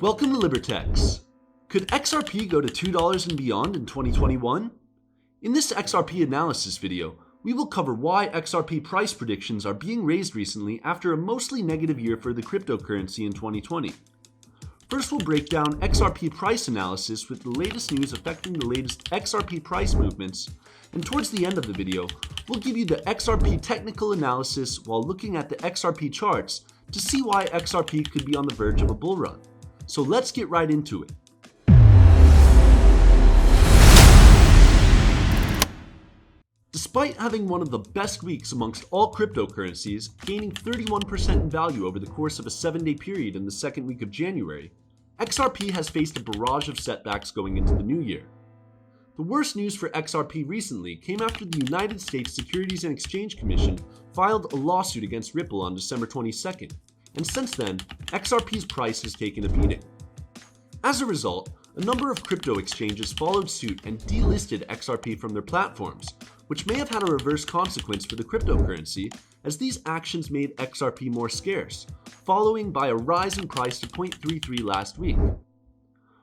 Welcome to Libertex. Could XRP go to $2 and beyond in 2021? In this XRP analysis video, we will cover why XRP price predictions are being raised recently after a mostly negative year for the cryptocurrency in 2020. First, we'll break down XRP price analysis with the latest news affecting the latest XRP price movements, and towards the end of the video, we'll give you the XRP technical analysis while looking at the XRP charts to see why XRP could be on the verge of a bull run. So let's get right into it. Despite having one of the best weeks amongst all cryptocurrencies, gaining 31% in value over the course of a 7-day period in the second week of January, XRP has faced a barrage of setbacks going into the new year. The worst news for XRP recently came after the United States Securities and Exchange Commission filed a lawsuit against Ripple on December 22nd, and since then, XRP's price has taken a beating. As a result, a number of crypto exchanges followed suit and delisted XRP from their platforms, which may have had a reverse consequence for the cryptocurrency, as these actions made XRP more scarce, following by a rise in price to 0.33 last week.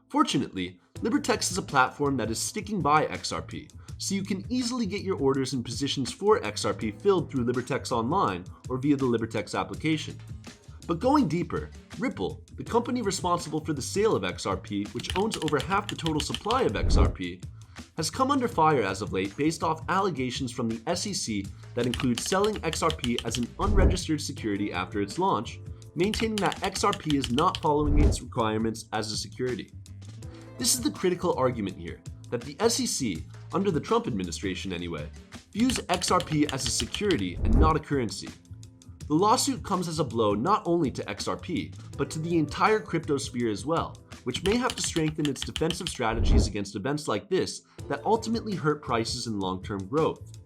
Fortunately, Libertex is a platform that is sticking by XRP, so you can easily get your orders and positions for XRP filled through Libertex Online or via the Libertex application. But going deeper, Ripple, the company responsible for the sale of XRP, which owns over half the total supply of XRP, has come under fire as of late based off allegations from the SEC that include selling XRP as an unregistered security after its launch, maintaining that XRP is not following its requirements as a security. This is the critical argument here, that the SEC, under the Trump administration anyway, views XRP as a security and not a currency. The lawsuit comes as a blow not only to XRP, but to the entire crypto sphere as well, which may have to strengthen its defensive strategies against events like this that ultimately hurt prices and long-term growth.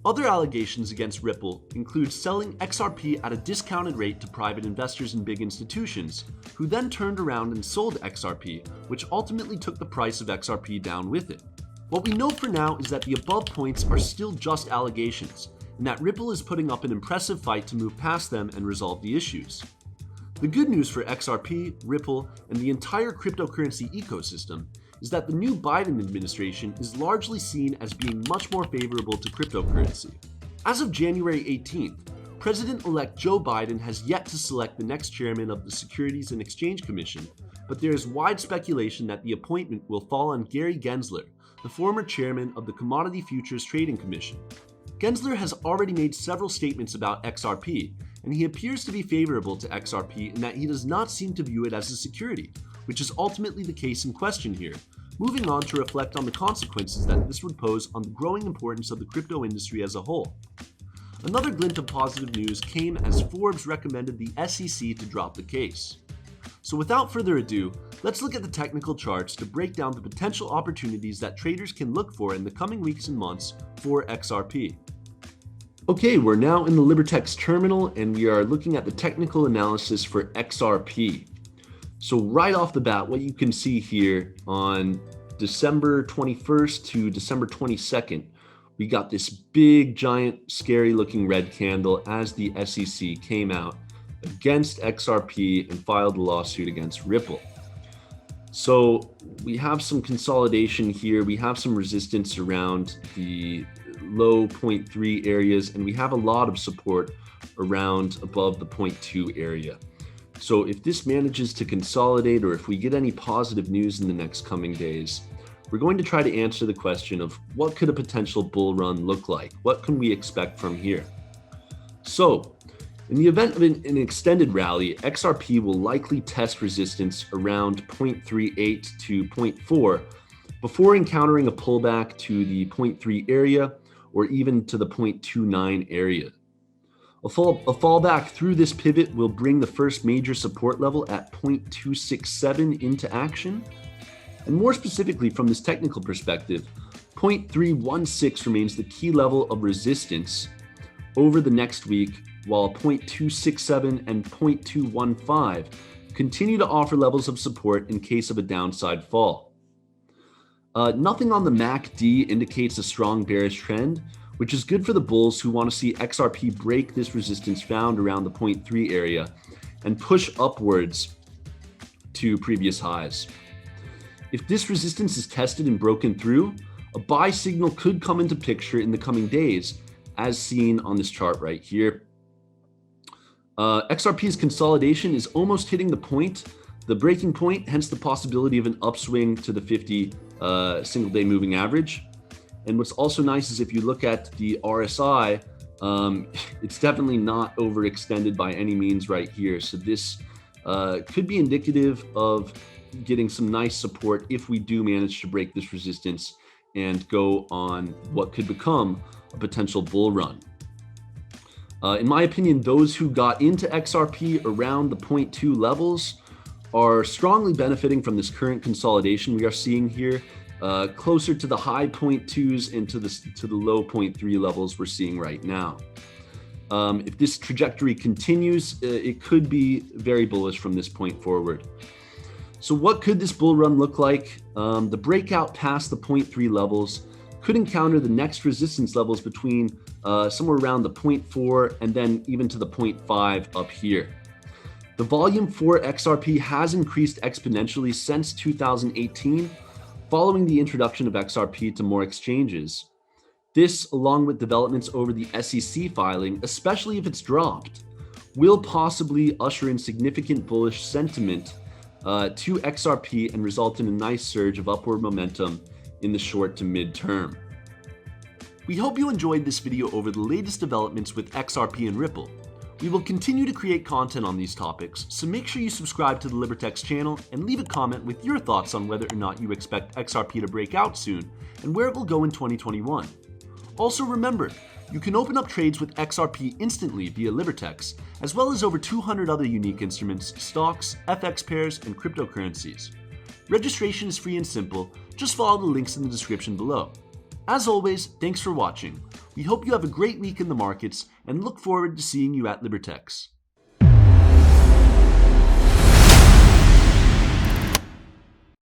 Other allegations against Ripple include selling XRP at a discounted rate to private investors and big institutions, who then turned around and sold XRP, which ultimately took the price of XRP down with it. What we know for now is that the above points are still just allegations, and that Ripple is putting up an impressive fight to move past them and resolve the issues. The good news for XRP, Ripple, and the entire cryptocurrency ecosystem is that the new Biden administration is largely seen as being much more favorable to cryptocurrency. As of January 18th, President-elect Joe Biden has yet to select the next chairman of the Securities and Exchange Commission, but there is wide speculation that the appointment will fall on Gary Gensler, the former chairman of the Commodity Futures Trading Commission. Gensler has already made several statements about XRP, and he appears to be favorable to XRP in that he does not seem to view it as a security, which is ultimately the case in question here, moving on to reflect on the consequences that this would pose on the growing importance of the crypto industry as a whole. Another glint of positive news came as Forbes recommended the SEC to drop the case. So without further ado, let's look at the technical charts to break down the potential opportunities that traders can look for in the coming weeks and months for XRP. Okay, we're now in the Libertex terminal and we are looking at the technical analysis for XRP. So right off the bat, what you can see here on December 21st to December 22nd, we got this big, giant, scary looking red candle as the SEC came out against XRP and filed a lawsuit against Ripple. So we have some consolidation here. We have some resistance around the low 0.3 areas, and we have a lot of support around above the 0.2 area. So if this manages to consolidate, or if we get any positive news in the next coming days, we're going to try to answer the question of what could a potential bull run look like? What can we expect from here? So in the event of an extended rally, XRP will likely test resistance around 0.38 to 0.4 before encountering a pullback to the 0.3 area or even to the 0.29 area. A fallback through this pivot will bring the first major support level at 0.267 into action. And more specifically from this technical perspective, 0.316 remains the key level of resistance over the next week, while 0.267 and 0.215 continue to offer levels of support in case of a downside fall. Nothing on the MACD indicates a strong bearish trend, which is good for the bulls who want to see XRP break this resistance found around the 0.3 area and push upwards to previous highs. If this resistance is tested and broken through, a buy signal could come into picture in the coming days, as seen on this chart right here. XRP's consolidation is almost hitting the breaking point, hence the possibility of an upswing to the 50 single-day moving average. And what's also nice is if you look at the RSI, it's definitely not overextended by any means right here. So this could be indicative of getting some nice support if we do manage to break this resistance and go on what could become a potential bull run. In my opinion, those who got into XRP around the 0.2 levels are strongly benefiting from this current consolidation we are seeing here, closer to the high 0.2s and to the low 0.3 levels we're seeing right now. If this trajectory continues, it could be very bullish from this point forward. So what could this bull run look like? The breakout past the 0.3 levels could encounter the next resistance levels between somewhere around the 0.4 and then even to the 0.5 up here. The volume for XRP has increased exponentially since 2018, following the introduction of XRP to more exchanges. This, along with developments over the SEC filing, especially if it's dropped, will possibly usher in significant bullish sentiment to XRP and result in a nice surge of upward momentum in the short to mid term. We hope you enjoyed this video over the latest developments with XRP and Ripple. We will continue to create content on these topics, so make sure you subscribe to the Libertex channel and leave a comment with your thoughts on whether or not you expect XRP to break out soon and where it will go in 2021. Also remember, you can open up trades with XRP instantly via Libertex, as well as over 200 other unique instruments, stocks, FX pairs, and cryptocurrencies. Registration is free and simple, just follow the links in the description below. As always, thanks for watching. We hope you have a great week in the markets and look forward to seeing you at Libertex.